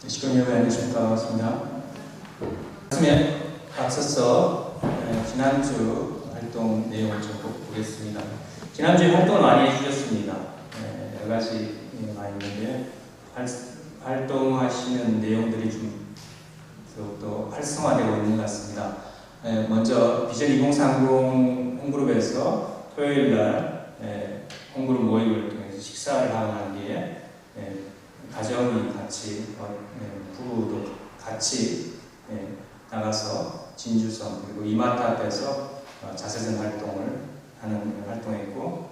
시간 여러분 안녕하십니까. 반갑습니다. 앞서서 지난주 활동 내용을 좀 보겠습니다. 지난주에 활동을 많이 해주셨습니다. 여러 가지 많이 있는데 활동하시는 내용들이 좀 더욱더 활성화되고 있는 것 같습니다. 먼저 비전 2030 홈그룹에서 토요일날 홈그룹 모임을 통해서 식사를 하고 난 뒤에 가정이 같이 부부도 같이 나가서 진주성 그리고 이마트 앞에서 자서전 활동을 하는 활동했고,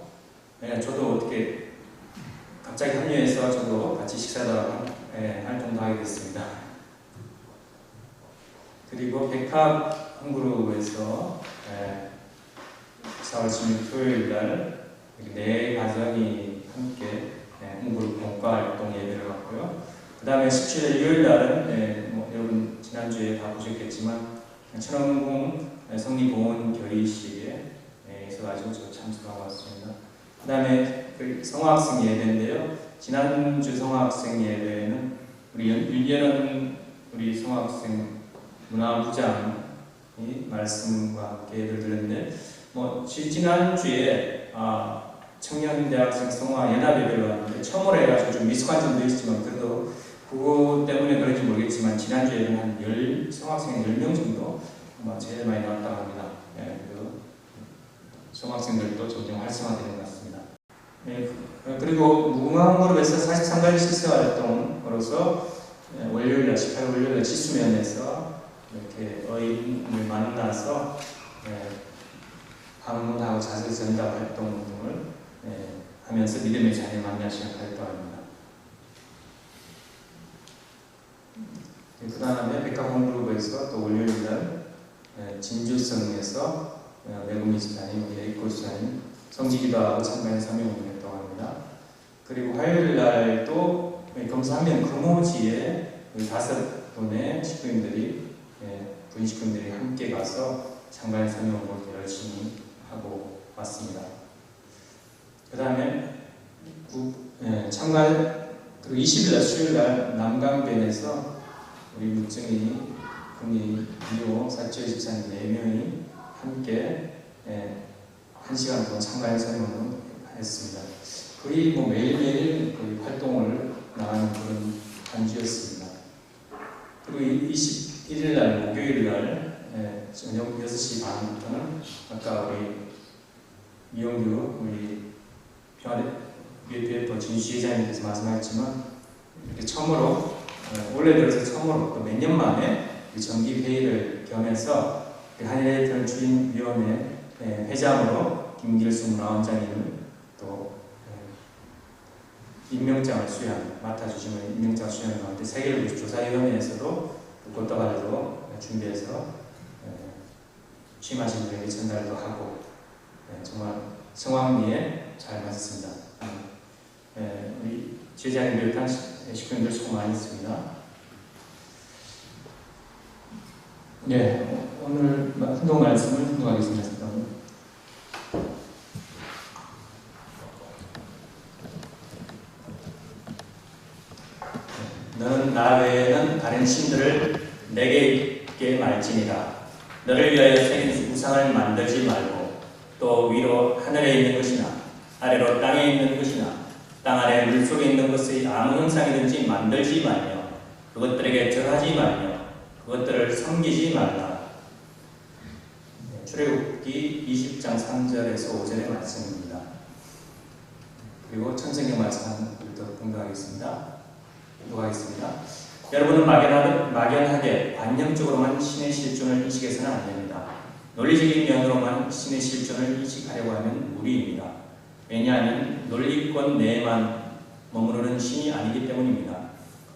저도 어떻게 갑자기 합류해서 저도 같이 식사도 하고 활동도 하게 됐습니다. 그리고 백합 홈그룹에서 4월 16일 토요일날 4가정이 함께 홈그룹 봉과 활동 예배를 갖고요. 그 다음에 17일 일요일날은 여러분 지난주에 다 보셨겠지만 천원궁 성리공원 결의식에 있어가지고 저 참석하고 왔습니다. 그 다음에 성화학생 예배인데요. 지난주 성화학생 예배에는 우리 윤예런 우리 성화학생 문화부장이 말씀과 함께 예배를 드렸는데, 지난주에 청년대학생 성화 연합예배를 왔는데 처음으로 해가지고 좀 미숙한 점도 있지만 그래도 그거 때문에 그런지 모르겠지만 지난주에는 한 성학생 10명 정도 제일 많이 나왔다고 합니다. 성학생들도 점점 활성화되는 것 같습니다. 그리고 무궁화그룹에서 43가지 실생활활동으로서 월요일날 18일 월요일날 지수면에서 이렇게 어인을 만나서 방문하고 자세 전달 활동 등을 하면서 믿음의 자녀 만나 시간 활동합니다. 그 다음에 백합홈그룹에서 또 월요일날 진주성에서 매구미 집사님, 에이코 집사님 성지기도하고 참가인 사명을 활동합니다. 그리고 화요일날도 검사 한 명 금호지에 5분의 식구님들이 부인 식구님들이 함께 가서 참가인 사명을 열심히 하고 왔습니다. 그 다음에 그리고 20일날 수요일날 남강변에서 우리 묵정이 군이 이호 사치의 집사님 4명이 함께 1시간 동안 참가인 설명을 했습니다. 거의 매일매일 거의 활동을 나가는 그런 한 주였습니다. 그리고 21일날 목요일날 저녁 6시 반부터는 아까 우리 이용규 우리 평화대표 진시회장님께서 말씀하셨지만 이렇게 처음으로 올해 들어서 처음으로 또 몇 년 만에 정기 회의를 겸해서 한일회전 주임위원회 회장으로 김길수 문화원장님을 또 임명장을 맡아주시면 임명장 수행을 가운데 세계조사위원회에서도 꽃다발도 준비해서 취임하신 분에게 전달도 하고 정말 성황리에 잘 맞았습니다. 우리 제자님 비롯한 식구님들 수고 많이 했습니다. 오늘 훈동 말씀을 훈동하겠습니다. 너는 나 외에는 다른 신들을 내게 있게 말지니라. 너를 위하여 생긴 우상을 만들지 말고 또 위로 하늘에 있는 것이나 아래로 땅에 있는 것이나 땅 아래 물속에 있는 것의 아무 형상이든지 만들지 말며 그것들에게 절하지 말며 그것들을 섬기지 말라. 출애굽기 20장 3절에서 5절의 말씀입니다. 그리고 천성경 말씀부터 공부하겠습니다. 여러분은 막연하게 관념적으로만 신의 실존을 인식해서는 안 됩니다. 논리적인 면으로만 신의 실존을 인식하려고 하면 무리입니다. 왜냐하면 논리권 내에만 머무르는 신이 아니기 때문입니다.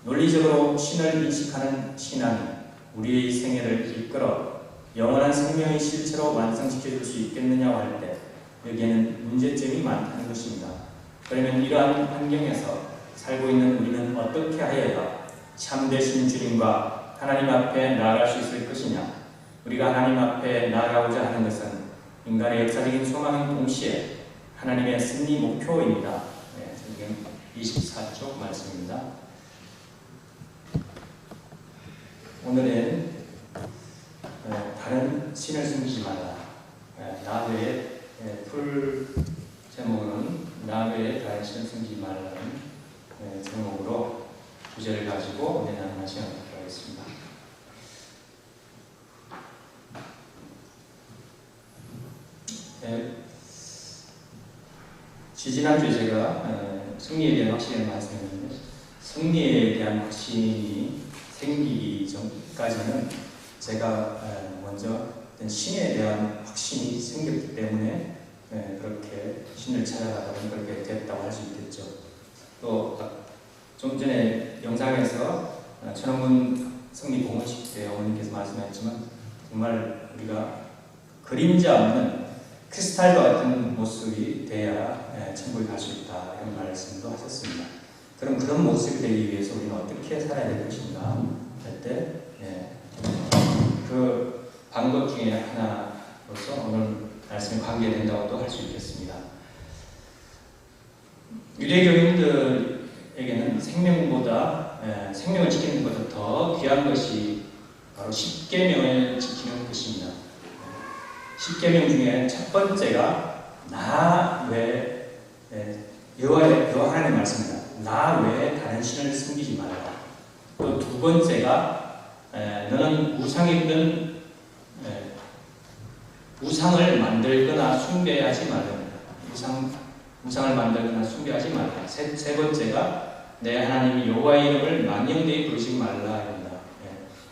논리적으로 신을 인식하는 신앙이 우리의 생애를 이끌어 영원한 생명의 실체로 완성시켜줄 수 있겠느냐고 할 때 여기에는 문제점이 많다는 것입니다. 그러면 이러한 환경에서 살고 있는 우리는 어떻게 하여야 참되신 주님과 하나님 앞에 나아갈 수 있을 것이냐? 우리가 하나님 앞에 나아가고자 하는 것은 인간의 역사적인 소망인 동시에 하나님의 승리 목표입니다. 지금 24쪽 말씀입니다. 오늘은 다른 신을 숨기지 말라. 나 외에 풀 제목은 나 외에 다른 신을 숨기지 말라는 제목으로 주제를 가지고 은혜 나누는 시간을 갖도록 하겠습니다. 지지난주에 제가 승리에 대한 확신을 말씀했는데, 승리에 대한 확신이 생기기 전까지는 제가 먼저 신에 대한 확신이 생겼기 때문에 그렇게 신을 찾아가다가 그렇게 됐다고 할 수 있겠죠. 또 좀 전에 영상에서 천원문 승리 봉헌식 때 어머님께서 말씀하셨지만, 정말 우리가 그림자 없는 크리스탈과 같은 모습이 돼야 천국에 갈 수 있다, 이런 말씀도 하셨습니다. 그럼 그런 모습이 되기 위해서 우리는 어떻게 살아야 될 것인가 할 때 그 방법 중에 하나로서 오늘 말씀이 관계된다고도 할 수 있겠습니다. 유대교인들에게는 생명을 지키는 것보다 더 귀한 것이 바로 십계명을 지키는 것입니다. 십계명 중에 첫 번째가 나 외에 여호와 하나님의 말씀입니다. 나 외에 다른 신을 숨기지 말라. 또 두 번째가 너는 우상을 만들거나 숭배하지 말라. 우상을 만들거나 숭배하지 말라. 세 번째가 내 하나님 여호와의 이름을 망령되이 부르지 말라입니다.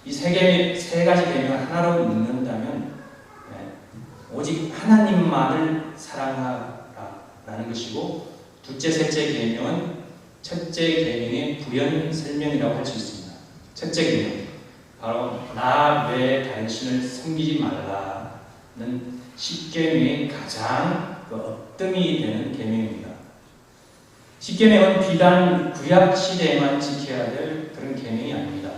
이 세 가지 계명을 하나로 묶는다면 오직 하나님만을 사랑하라라는 것이고, 둘째, 셋째 계명은 첫째 계명의 부연 설명이라고 할 수 있습니다. 첫째 계명, 바로 나 외에 다른 신을 섬기지 말라는 십계명의 가장 엇뜸이 되는 계명입니다. 십계명은 비단 구약 시대에만 지켜야 될 그런 계명이 아닙니다.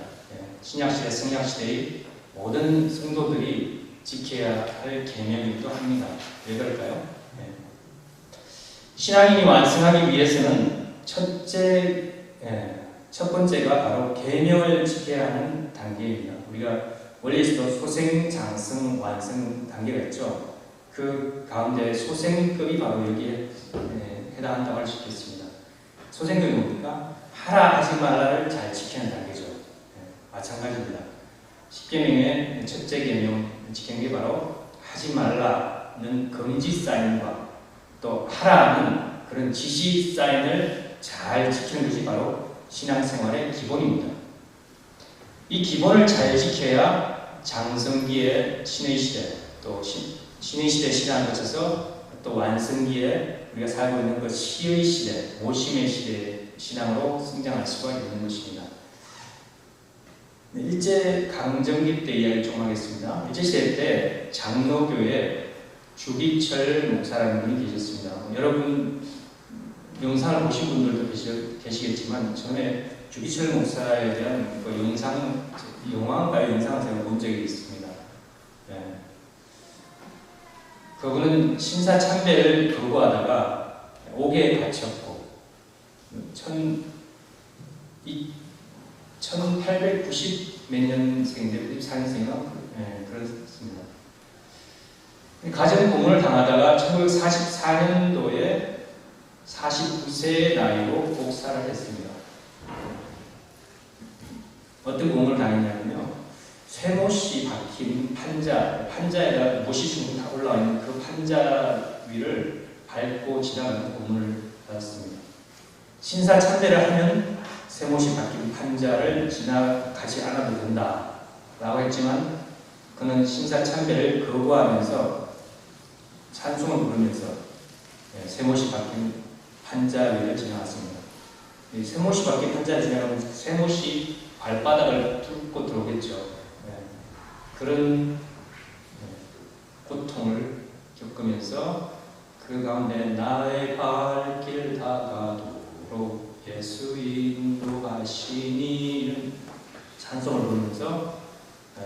신약 시대, 성약 시대의 모든 성도들이 지켜야 할 계명이기도 합니다. 왜 그럴까요? 신앙인이 완성하기 위해서는 첫 번째가 바로 계명을 지켜야 하는 단계입니다. 우리가 원래 있어도 소생, 장성, 완성 단계가 있죠. 그 가운데 소생급이 바로 여기에 해당한다고 할 수 있겠습니다. 소생급이 뭡니까? 하라 하지 말라를 잘 지키는 단계죠. 마찬가지입니다. 십계명의 첫째 계명 지키는 게 바로 하지 말라는 금지 사인과 또 하라는 그런 지시 사인을 잘 지키는 것이 바로 신앙생활의 기본입니다. 이 기본을 잘 지켜야 장성기의 신의 시대, 또 신의 시대 신앙을 거쳐서 또 완성기에 우리가 살고 있는 그 시의 시대, 모심의 시대 신앙으로 성장할 수가 있는 것입니다. 일제 강점기 때 이야기 좀 하겠습니다. 일제시대 때 장로교에 주기철 목사라는 분이 계셨습니다. 여러분 영상을 보신 분들도 계시겠지만, 전에 주기철 목사에 대한 그 영상을 제가 본 적이 있습니다. 그분은 신사참배를 거부하다가 옥에 갇혔고 1890 몇 년생인데 94년생인가 그렇습니다. 가정 고문을 당하다가 1944년도에 49세의 나이로 복사를 했습니다. 어떤 고문을 당했냐면요, 쇠못이 박힌 판자에다 못이 둥둥 다 올라와 있는 그 판자 위를 밟고 지나가는 고문을 받았습니다. 신사참배를 하면 쇠못이 박힌 판자를 지나가지 않아도 된다 라고 했지만, 그는 신사참배를 거부하면서 찬송을 부르면서 쇠못이 박힌 판자 위를 지나갔습니다. 쇠못이 박힌 판자를 지나가면 쇠못이 발바닥을 뚫고 들어오겠죠. 그런 고통을 겪으면서 그 가운데 나의 발길 다가도록 예수 인도하시니 찬송을 부르면서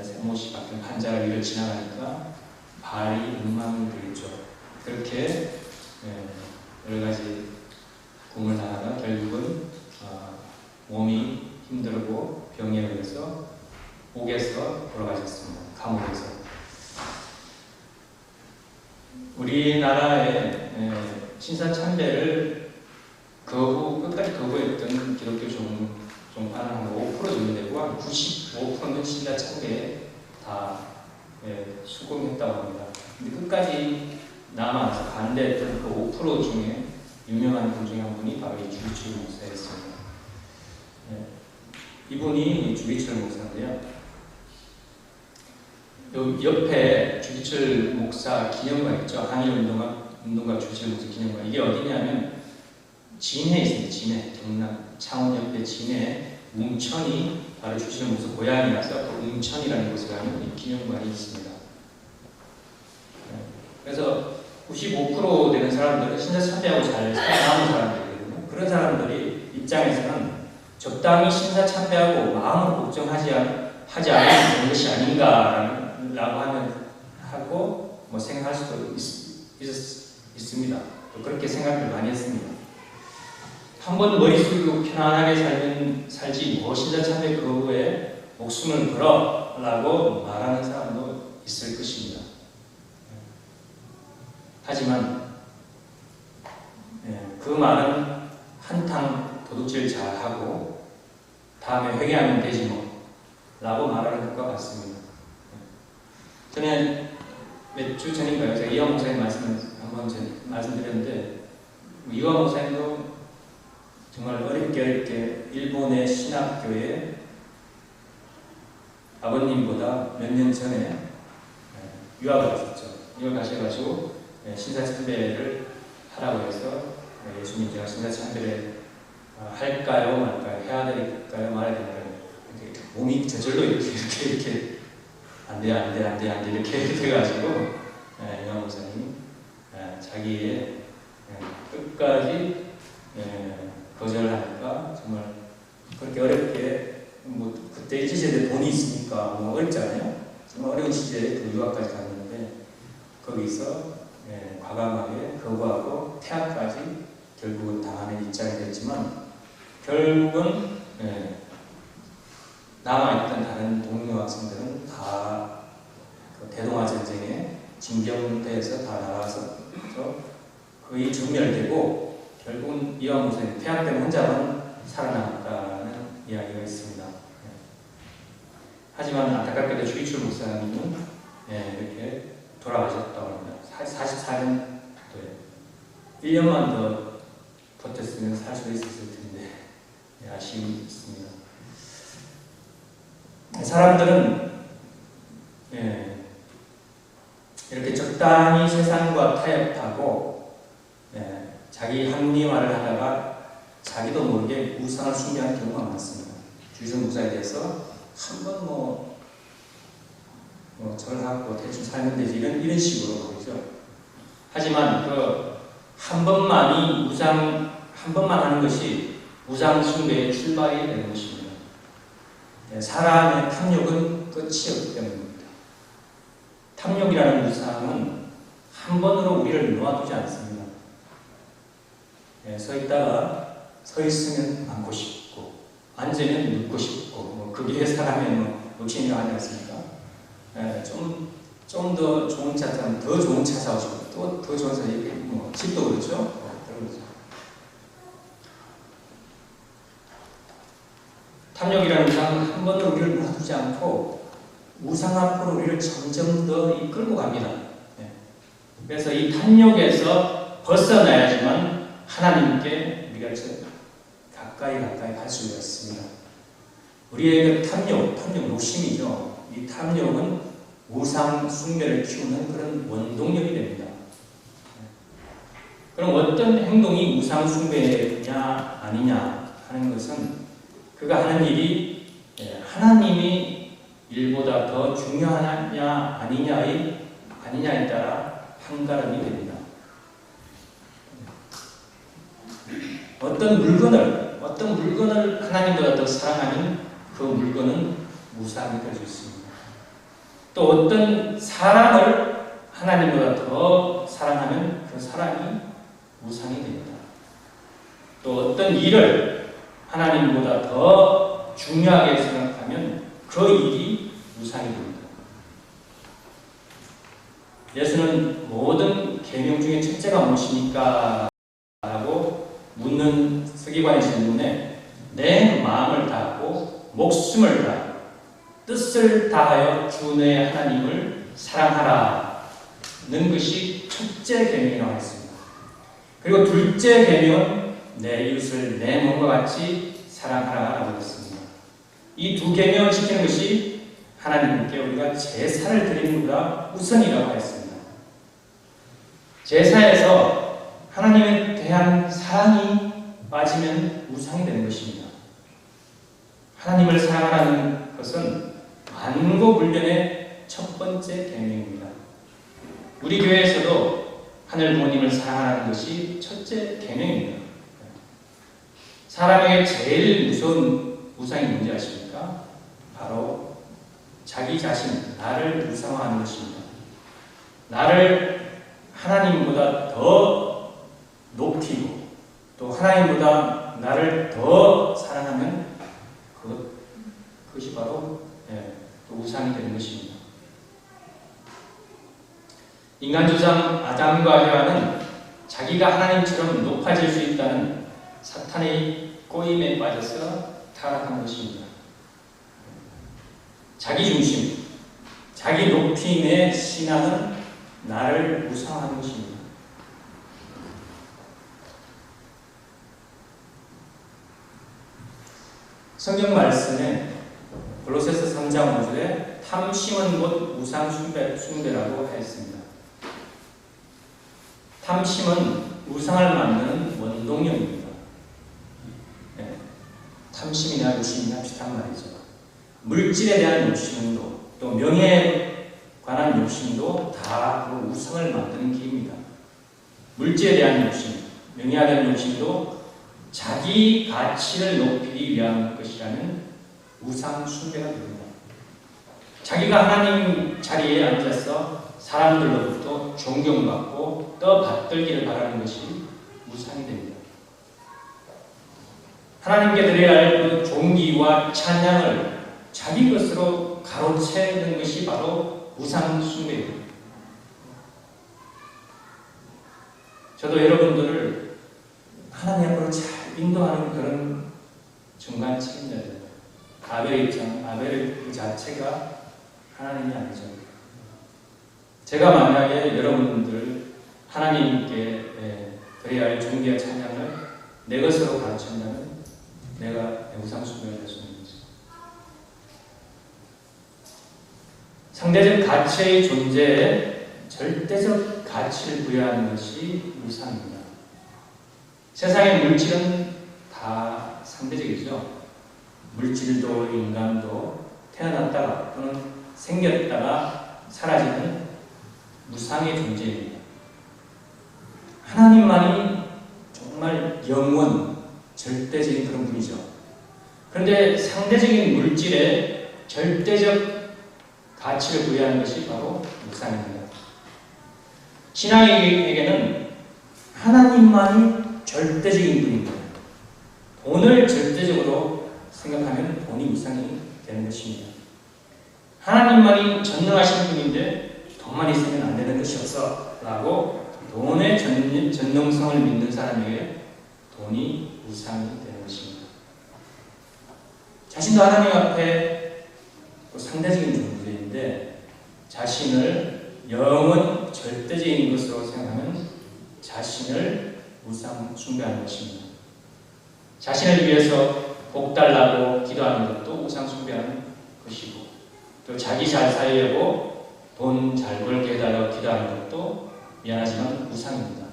쇠못이 박힌 판자 위를 지나가니까 발이 엉망이 되겠죠. 그렇게 여러 가지 고문을 당하다 결국은 몸이 힘들고 병에 걸려서 옥에서 돌아가셨습니다. 감옥에서. 우리나라의 신사참배를 끝까지 거부했던 기독교 종파는 한 5% 정도 되고 한 95%는 신사참배에 다 수긍했다고 합니다. 근데 끝까지 남아서 반대했던 그 5% 중에 유명한 분 중에 한 분이 바로 이 주기철 목사였습니다. 이분이 주기철 목사인데요. 옆에 주기철 목사 기념관 있죠. 항일운동가 주기철 목사 기념관. 이게 어디냐면 진해에 있습니다. 진해, 경남 창원 옆에 진해 웅천이 바로 주기철 목사 고향이라서 그 웅천이라는 곳에 가면 이 기념관이 있습니다. 그래서 95% 되는 사람들은 신사 참배하고 잘 살아남은 사람들이거든요. 그런 사람들이 입장에서는 적당히 신사 참배하고 마음을 걱정하지 않는 것이 아닌가라고 하고 생각할 수도 있습니다. 또 그렇게 생각을 많이 했습니다. 한번 머리 숙이고 편안하게 살지 신사 참배 거부에 목숨을 걸어라고 말하는 사람도 있을 것입니다. 하지만 그 말은 한탕 도둑질 잘하고 다음에 회개하면 되지 라고 말하는 것과 같습니다. 저는 몇 주 전인가요? 제가 이화 목사님 말씀을 한번 말씀드렸는데 이화 목사님도 정말 어렵게 일본의 신학교에 아버님보다 몇 년 전에 유학을 갔었죠. 유학 가셔가지고 신사참배를 하라고 해서 예수님 제가 신사참배를 할까요 말까요 해야 될까요 말아야 될까요 몸이 저절로 이렇게 안 돼 이렇게 돼가지고 이화 목사님 자기의 끝까지 거절하니까 정말 그렇게 어렵게 그때 이 시대에 돈이 있으니까 어렵잖아요. 정말 어려운 시대에 그 유학까지 갔는데 거기서 과감하게 거부하고 퇴학까지 결국은 당하는 입장이 됐지만 결국은 남아있던 다른 동료 학생들은 다 대동아 전쟁에 징병대에서 다 나와서 거의 전멸되고 결국은 이화 목사님 퇴학된 혼자만 살아남았다는 이야기가 있습니다. 하지만 안타깝게도 주기철 목사님은 이렇게 돌아가셨다고 합니다. 44년도에 1년만 더 버텼으면 살 수도 있었을 텐데 아쉬움이 있습니다. 사람들은 이렇게 적당히 세상과 타협하고 자기 합리화를 하다가 자기도 모르게 우상을 숭배하는 경우가 많습니다. 주기철 목사에 대해서 한번 절하고 대충 살면 되지 이런 식으로 보이죠. 하지만 그 한 번만이 한 번만 하는 것이 우상 숭배의 출발이 되는 것입니다. 사람의 탐욕은 끝이 없기 때문입니다. 탐욕이라는 우상은 한 번으로 우리를 놓아두지 않습니다. 서 있다가 서 있으면 앉고 싶고 앉으면 눕고 싶고 그게 사람의 욕심이라고 하지 않습니까? 좀 더 좋은 차 타면 더 좋은 차 사고 싶고 또 더 좋은 차 집도 그렇죠? 탐욕이라는 우상은 한 번도 우리를 놔두지 않고 우상 앞으로 우리를 점점 더 이끌고 갑니다. 그래서 이 탐욕에서 벗어나야지만 하나님께 우리가 가까이 갈 수가 있습니다. 우리의 그 탐욕 욕심이죠. 이 탐욕은 우상 숭배를 키우는 그런 원동력이 됩니다. 그럼 어떤 행동이 우상 숭배냐 아니냐 하는 것은 그가 하는 일이 하나님이 일보다 더 중요하냐 아니냐에 따라 한가름이 됩니다. 어떤 물건을 하나님보다 더 사랑하면 그 물건은 우상이 될 수 있습니다. 또 어떤 사람을 하나님보다 더 사랑하면 그 사람이 우상이 됩니다. 또 어떤 일을 하나님보다 더 중요하게 생각하면 그 일이 우상이 됩니다. 예수는 모든 계명 중에 첫째가 무엇입니까? 라고 묻는 서기관의 질문에 내 마음을 다하고 목숨을 다하고 뜻을 다하여 주 내 하나님을 사랑하라는 것이 첫째 계명이라고 했습니다. 그리고 둘째 계명은 내 이웃을 내 몸과 같이 사랑하라라고 했습니다. 이 두 계명을 지키는 것이 하나님께 우리가 제사를 드리는 것보다 우선이라고 했습니다. 제사에서 하나님에 대한 사랑이 빠지면 우상이 되는 것입니다. 하나님을 사랑하라는 것은 만고불변의 첫 번째 계명입니다. 우리 교회에서도 하늘 부모님을 사랑하라는 것이 첫째 계명입니다. 사람에게 제일 무서운 우상이 뭔지 아십니까? 바로 자기 자신, 나를 우상화하는 것입니다. 나를 하나님보다 더 높이고 또 하나님보다 나를 더 사랑하면 그것이 바로 우상이 되는 것입니다. 인간 조상 아담과 헤와는 자기가 하나님처럼 높아질 수 있다는 사탄의 꼬임에 빠져서 타락한 것입니다. 자기 중심, 자기 높임의 신앙은 나를 우상하는 것입니다. 성경 말씀에 골로새서 3장 5절에 탐심은 곧 우상 숭배라고 했습니다. 탐심은 우상을 만드는 원동력입니다. 탐심이나 욕심이나 비슷한 말이죠. 물질에 대한 욕심도 또 명예에 관한 욕심도 다 그 우상을 만드는 길입니다. 물질에 대한 욕심, 명예에 대한 욕심도 자기 가치를 높이기 위한 것이라는 우상 숭배가 됩니다. 자기가 하나님 자리에 앉아서 사람들로부터 존경받고 떠받들기를 바라는 것이 우상이 됩니다. 하나님께 드려야 할 그 존귀와 찬양을 자기 것으로 가로채는 것이 바로 우상 숭배입니다. 저도 여러분들을 하나님 앞으로 잘 인도하는 그런 중간 책임자들, 아벨의 입장, 아벨 그 자체가 하나님이 아니죠. 제가 만약에 여러분들 하나님께 드려야 할 존귀와 찬양을 내 것으로 가르친다면 내가 우상 숭배를 할 수 있는 거죠. 상대적 가치의 존재에 절대적 가치를 부여하는 것이 우상입니다. 세상의 물질은 다 상대적이죠. 물질도 인간도 태어났다가 또는 생겼다가 사라지는 무상의 존재입니다. 하나님만이 정말 영원, 절대적인 그런 분이죠. 그런데 상대적인 물질에 절대적 가치를 부여하는 것이 바로 우상입니다. 신앙인에게는 하나님만이 절대적인 분입니다. 돈을 절대적으로 생각하면 돈이 우상이 되는 것입니다. 하나님만이 전능하신 분인데 돈만 있으면 안 되는 것이 없어 라고 돈의 전능성을 믿는 사람에게 돈이 우상이 되는 것입니다. 자신도 하나님 앞에 상대적인 존재인데 자신을 영원 절대적인 것으로 생각하면 자신을 우상 숭배하는 것입니다. 자신을 위해서 복 달라고 기도하는 것도 우상 숭배하는 것이고 또 자기 잘 살려고 돈 잘 벌게 해달라고 기도하는 것도 미안하지만 우상입니다.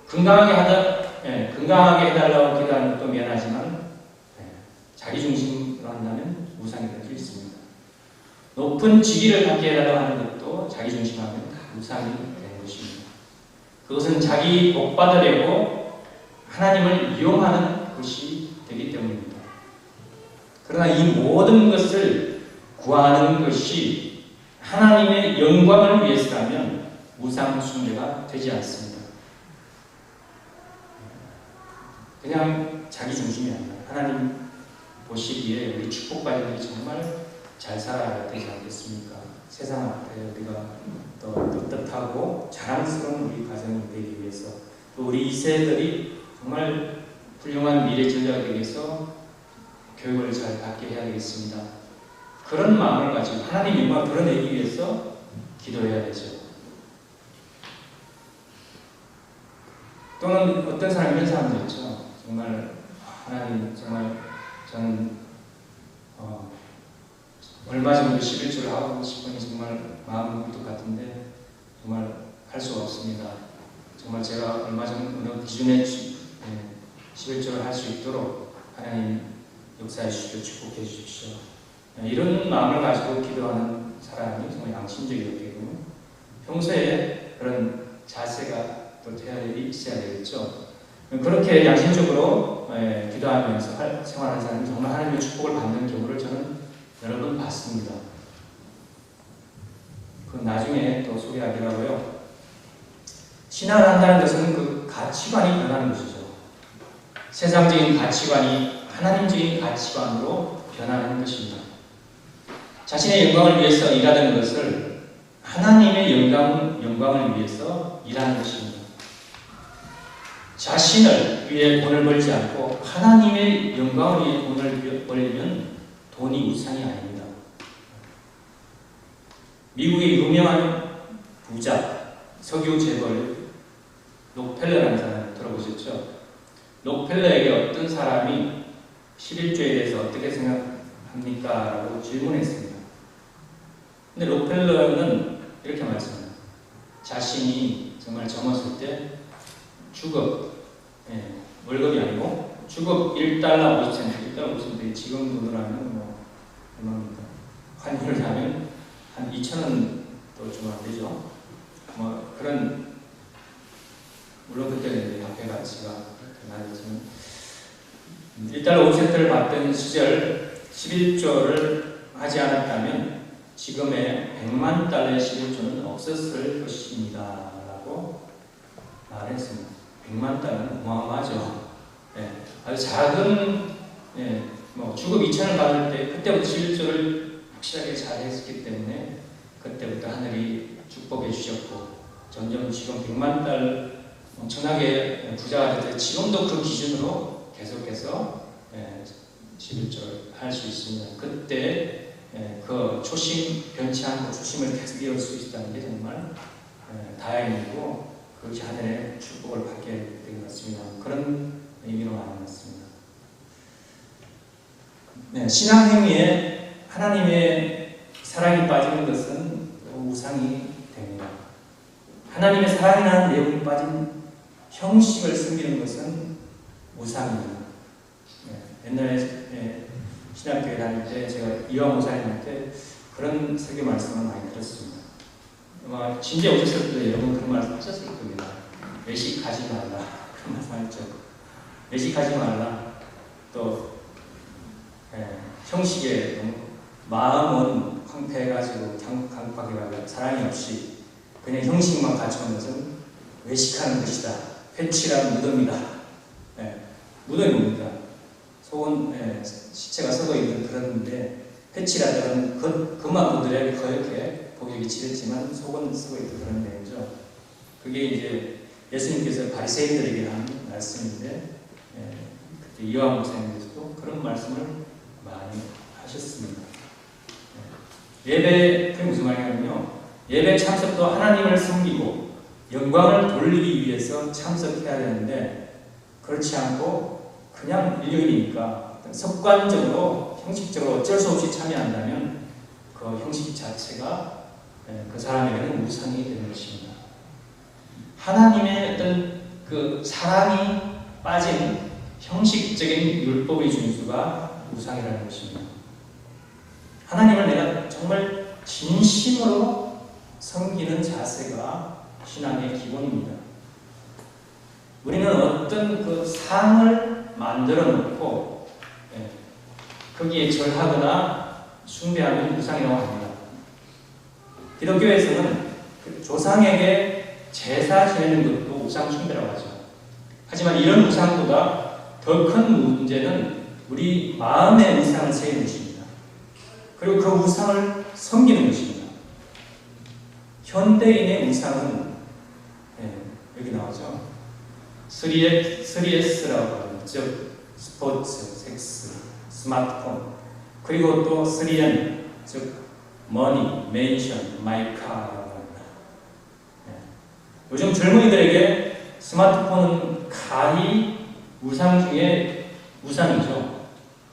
건강하게 해달라고 기도하는 것도 미안하지만 자기 중심으로 한다면 우상이 될 수 있습니다. 높은 직위를 갖게 해달라고 하는 것도 자기 중심하면 다 우상이 되는 것입니다. 그것은 자기 복 받으려고 하나님을 이용하는 것이 되기 때문입니다. 그러나 이 모든 것을 구하는 것이 하나님의 영광을 위해서라면 우상 숭배가 되지 않습니다. 그냥 자기 중심이 아니라 하나님 보시기에 우리 축복받은 정말 잘 살아야 되지 않겠습니까? 세상 앞에 우리가 또 떳떳하고 자랑스러운 우리 가정이 되기 위해서, 또 우리 2세들이 정말 훌륭한 미래 전자가 되기 위해서 교육을 잘 받게 해야 되겠습니다. 그런 마음을 가지고 하나님 영광을 드러내기 위해서 기도해야 되죠. 또는 어떤 사람이 이런 사람도 있죠. 정말 하나님, 정말 저는 얼마 정도 11조를 하고 싶으니 정말 마음이 굴뚝 같은데 정말 할 수가 없습니다. 정말 제가 얼마 정도 어느 기준에 11조를 할 수 있도록 하나님 역사해 주십시오. 축복해 주십시오. 이런 마음을 가지고 기도하는 사람이 정말 양심적이었고, 평소에 그런 자세가 또 태아들이 있어야 되겠죠. 그렇게 양심적으로 기도하면서 생활하는 사람이 정말 하나님의 축복을 받는 경우를 저는 여러 번 봤습니다. 그 나중에 또 소개하기라고요. 신앙을 한다는 것은 그 가치관이 변하는 것이죠. 세상적인 가치관이 하나님적인 가치관으로 변하는 것입니다. 자신의 영광을 위해서 일하는 것을 하나님의 영광을 위해서 일하는 것입니다. 자신을 위해 돈을 벌지 않고 하나님의 영광을 위해 돈을 벌면 돈이 우상이 아닙니다. 미국의 유명한 부자, 석유 재벌 록펠러라는 사람 들어보셨죠? 록펠러에게 어떤 사람이 11조에 대해서 어떻게 생각합니까? 라고 질문했습니다. 근데 록펠러는 이렇게 말씀합니다. 자신이 정말 젊었을 때 주급, 월급이 아니고 주급 1달러 50센트, 1달러 50센트, 지금 돈으로 하면 뭐 얼마입니까? 환율을 하면 한 2,000원도 좀 안 되죠. 뭐 그런, 물론 그때는 화폐 가치가 낮았지만 1달러 50센트를 받던 시절 11조를 하지 않았다면 지금의 100만 달러의 11조는 없었을 것입니다. 라고 말했습니다. 100만 달러는 어마어마하죠. 아주 작은, 뭐 주급 2,000을 받을 때 그때부터 11조를 확실하게 잘 했기 때문에 그때부터 하늘이 축복해 주셨고, 점점 지금 100만 달 엄청나게 부자가 됐을 때 지금도 그 기준으로 계속해서 11조를 할 수 있습니다. 그때 그 초심, 변치 않고 초심을 계속 이을 수 있다는 게 정말 다행이고, 그렇게 하늘의 축복을 받게 된 것 같습니다. 그런 의미로 많이 났습니다. 신앙행위에 하나님의 사랑이 빠지는 것은 우상이 됩니다. 하나님의 사랑이라는 내용이 빠진 형식을 숨기는 것은 우상입니다. 옛날에 신학교에 다닐 때 제가 이화 목사님한테 그런 설교 말씀을 많이 들었습니다. 아마 진짜 오셨을 때 여러분 그런 말씀 하셨을 겁니다. 외식하지 말라, 그런 말씀 하셨죠. 외식하지 말라. 또 형식에 마음은 황폐해가지고 강박해가지고 사랑이 없이 그냥 형식만 갖추는 것은 외식하는 것이다. 회치라는 무덤이다. 무덤이 뭡니까? 속은 시체가 썩어 있는 그런데, 회치라는 그것만 보더라도 거역해 보기 치렀지만 속은 썩어 있는 그런 내용이죠. 그게 이제 예수님께서 바리새인들에게 한 말씀인데, 그때 이화 목사님께서도 그런 말씀을 많이 하셨습니다. 예배, 그게 무슨 말이냐면요, 예배 참석도 하나님을 섬기고 영광을 돌리기 위해서 참석해야 되는데, 그렇지 않고 그냥 일요일이니까 습관적으로, 형식적으로 어쩔 수 없이 참여한다면 그 형식 자체가 그 사람에게는 우상이 되는 것입니다. 하나님의 어떤 그 사랑이 빠진 형식적인 율법의 준수가 우상이라는 것입니다. 하나님을 내가 정말 진심으로 섬기는 자세가 신앙의 기본입니다. 우리는 어떤 그 상을 만들어 놓고 거기에 절하거나 숭배하는 우상이라고 합니다. 기독교에서는 조상에게 제사 지내는 것도 우상 숭배라고 하죠. 하지만 이런 우상보다 더 큰 문제는 우리 마음의 우상을 세우는 것입니다. 그리고 그 우상을 섬기는 것입니다. 현대인의 우상은 여기 나오죠. 3S라고 합니다. 즉 스포츠, 섹스, 스마트폰, 그리고 또 3N, 즉 머니, 맨션, 마이카라고 합니다. 요즘 젊은이들에게 스마트폰은 가히 우상 중에 우상이죠.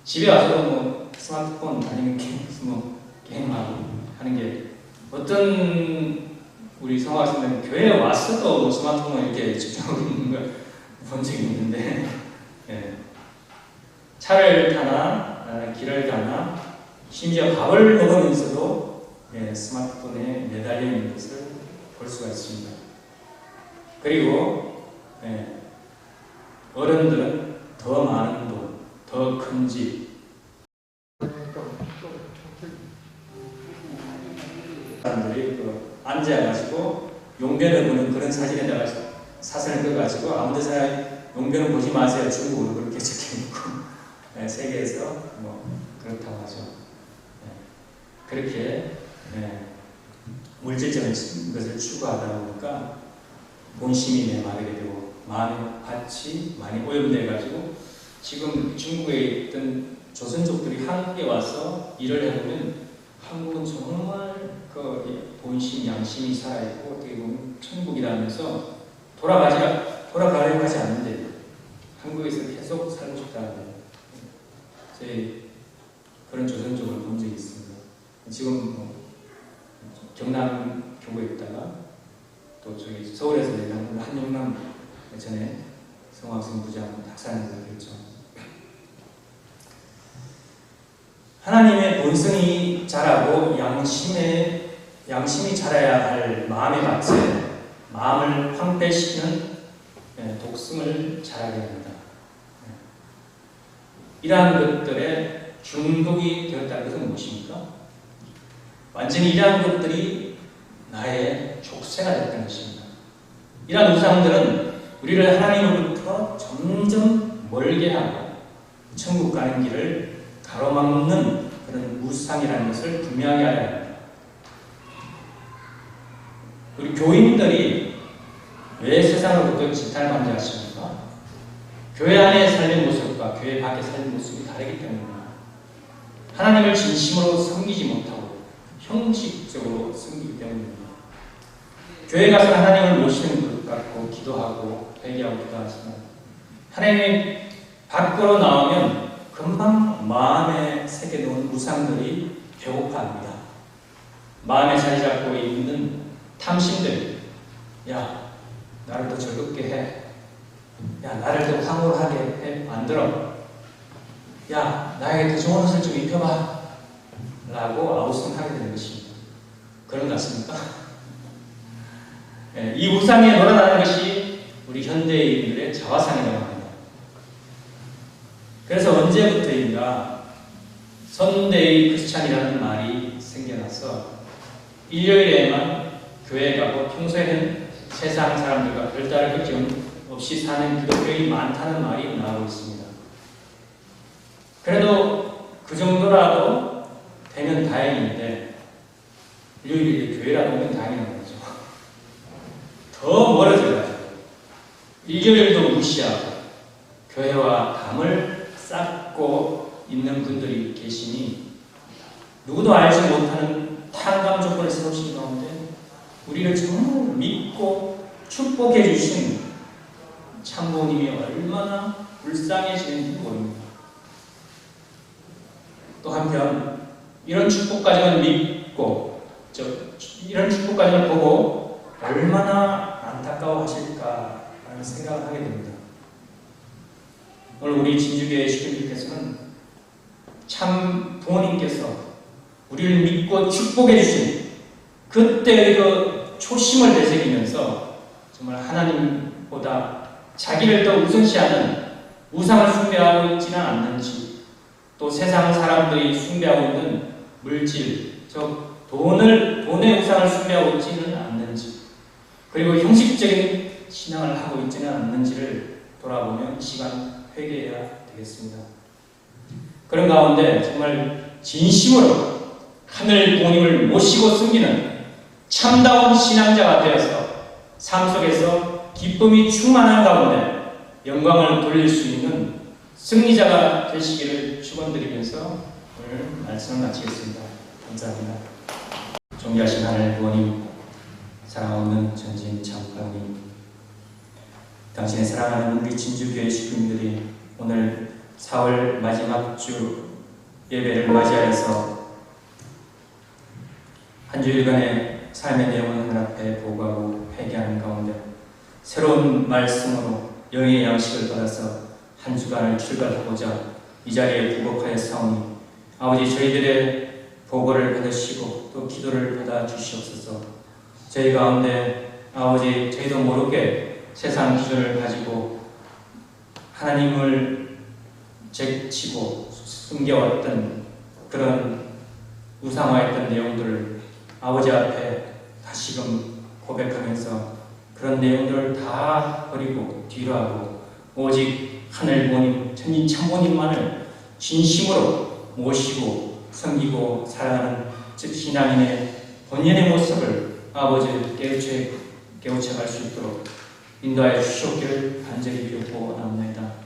집에 와서도 뭐 스마트폰 아니면 게임하고 하는 게, 어떤 우리 성화학생들은 교회에 왔어도 뭐 스마트폰에 이렇게 집중하고 있는 걸 본 적이 있는데, 차를 타나 길을 가나 심지어 밥을 먹으면서도 스마트폰에 매달려 있는 것을 볼 수가 있습니다. 그리고 어른들은 더 많은 돈, 더 큰 집, 사람들이 앉아가지고 용변을 보는 그런 사진에다가 사진을 떠가지고 아무 데서나 용변을 보지 마세요, 중국어로 그렇게 적혀있고, 세계에서 뭐 그렇다고 하죠. 그렇게 물질적인 것을 추구하다 보니까 본심이 메마르게 되고 마음의 밭이 많이 오염돼가지고, 지금 중국에 있던 조선족들이 한국에 와서 일을 해보면 한국은 정말 그 본심, 양심이 살아있고 어떻게 보면 천국이라면서 돌아가려고 하지 않는데 한국에서 계속 살고 싶다는데, 저희 그런 조선족을 본 적이 있습니다. 지금 경남 교구에 있다가 또 저기 서울에서 내려온 한영남 전에 성화학생 부장 학사님들 그랬죠. 하나님의 본성이 자라고 양심이 자라야 할 마음의 밭에 마음을 황폐시키는 독성을 자라게 합니다. 이러한 것들에 중독이 되었다는 것은 무엇입니까? 완전히 이러한 것들이 나의 족쇄가 됐다는 것입니다. 이러한 우상들은 우리를 하나님으로부터 점점 멀게 하고 천국 가는 길을 가로막는 그런 우상이라는 것을 분명히 알아야 합니다. 우리 교인들이 왜 세상으로부터 지탄을 받는지 아십니까? 교회 안에 살는 모습과 교회 밖에 살는 모습이 다르기 때문입니다. 하나님을 진심으로 섬기지 못하고 형식적으로 섬기기 때문입니다. 교회 가서 하나님을 모시는 것 같고 기도하고 회개하고 기도하지만 하나님 밖으로 나오면 금방 마음에 새겨놓은 우상들이 배고파합니다. 마음에 자리 잡고 있는 탐심들, 야 나를 더 즐겁게 해, 야 나를 더 황홀하게 해 만들어, 야 나에게 더 좋은 옷을 좀 입혀봐 라고 아우성하게 되는 것입니다. 그런 것 같습니까? 이 우상에 놀아나는 것이 우리 현대인들의 자화상이라고 합니다. 그래서 언제부터인가 선데이 크리스찬이라는 말이 생겨나서 일요일에만 교회에 가고 평소에는 세상 사람들과 별다를 걱정 없이 사는 기독교인이 많다는 말이 나오고 있습니다. 그래도 그 정도라도 되면 다행인데, 일요일에 교회라도 오면 다행인 거죠. 더 멀어져가지고 일요일도 무시하고 교회와 담을 쌓고 있는 분들이 계시니, 누구도 알지 못하는 탄감 조건을 세우신 가운데 우리를 정말 믿고 축복해 주신 참부님이 얼마나 불쌍해지는지 모릅니다. 또 한편 이런 축복까지는 믿고 이런 축복까지는 보고 얼마나 안타까워하실까라는 생각을 하게 됩니다. 오늘 우리 진주교회 신부님께서는 참 부모님께서 우리를 믿고 축복해 주신 그때의 그 초심을 되새기면서 정말 하나님보다 자기를 더 우선시하는 우상을 숭배하고 있지는 않는지, 또 세상 사람들이 숭배하고 있는 물질, 즉 돈의 우상을 숭배하고 있지는 않는지, 그리고 형식적인 신앙을 하고 있지는 않는지를 돌아보며 이 시간 회개해야 되겠습니다. 그런 가운데 정말 진심으로 하늘 부모님을 모시고 섬기는 참다운 신앙자가 되어서 삶 속에서 기쁨이 충만한 가운데 영광을 돌릴 수 있는 승리자가 되시기를 축원드리면서 오늘 말씀을 마치겠습니다. 감사합니다. 존귀하신 하늘 부모님, 사랑하는 전진 장로님, 당신의 사랑하는 우리 진주교회 식구님들이 오늘 4월 마지막 주 예배를 맞이하여서 한 주일간의 삶의 내용을 하늘 앞에 보고하고 회개하는 가운데 새로운 말씀으로 영의 양식을 받아서 한 주간을 출발하고자 이 자리에 부복하여 사오니 아버지 저희들의 보고를 받으시고 또 기도를 받아 주시옵소서. 저희 가운데 아버지 저희도 모르게 세상 기준을 가지고 하나님을 제치고 숨겨왔던 그런 우상화했던 내용들을 아버지 앞에 다시금 고백하면서 그런 내용들을 다 버리고 뒤로 하고 오직 하늘 부모님, 천진 참부님만을 진심으로 모시고 섬기고 사랑하는 즉 신앙인의 본연의 모습을 아버지 깨우쳐갈 수 있도록 인도하여 주시옵기를 간절히 비옵고 원합니다.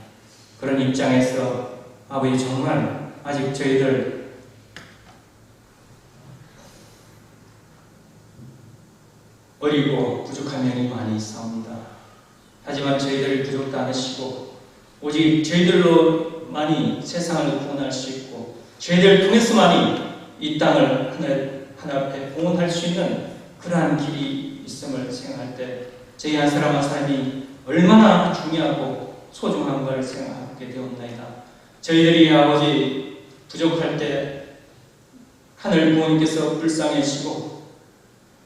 그런 입장에서 아버지 정말 아직 저희들 어리고 부족한 면이 많이 있사옵니다. 하지만 저희들 부족도 않으시고 오직 저희들로만이 세상을 구원할 수 있고 저희들 통해서만이 이 땅을 하늘 앞에 공헌할 수 있는 그러한 길이 있음을 생각할 때 저희 한 사람 한 사람이 얼마나 중요하고 소중한 걸 생각하게 되었나이다. 저희들이 아버지 부족할 때 하늘 부모님께서 불쌍해지고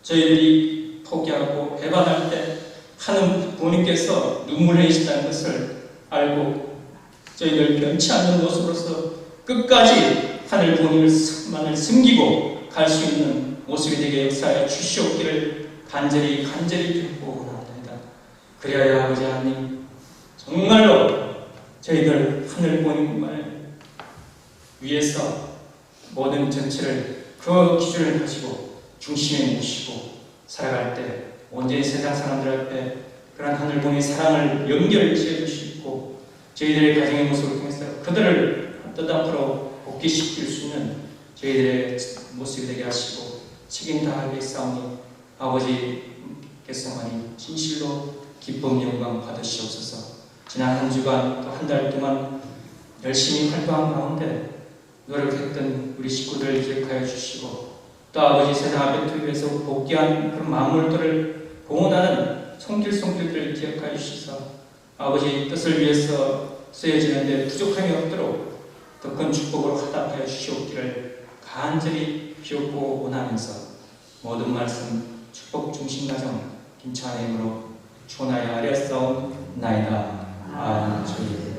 저희들이 포기하고 배반할 때 하늘 부모님께서 눈물 흘리신다는 것을 알고 저희들 변치 않는 모습으로서 끝까지 하늘 부모님만을 숨기고 갈 수 있는 모습이 되게 역사해 주시옵기를 간절히 빌고 원합니다. 그리하여 아버지 하나님 정말로 저희들 하늘 부모님만을 위해서 모든 전체를 그 기준을 가지고 중심에 모시고 살아갈 때 온전히 세상 사람들 앞에 그런 하늘 부모님의 사랑을 연결 지어주시고 저희들의 가정의 모습을 통해서 그들을 뜻앞으로 복귀시킬 수 있는 저희들의 모습이 되게 하시고 책임 다하게 싸우니 아버지께서만이 진실로 기쁨 영광 받으시옵소서. 지난 한 주간 또 한 달 동안 열심히 활동한 가운데 노력했던 우리 식구들 기억하여 주시고 또 아버지 세상 앞에 위해서 복귀한 그런 만물들을 봉헌하는 손길들을 기억하여 주시서 아버지 뜻을 위해서 쓰여지는데 부족함이 없도록 더 큰 축복으로 화답하여 주시옵기를 간절히 비옵고 원하면서 모든 말씀 축복 중심 가정 김찬의 힘으로 축원하여 아뢰었사옵나이다. 아멘.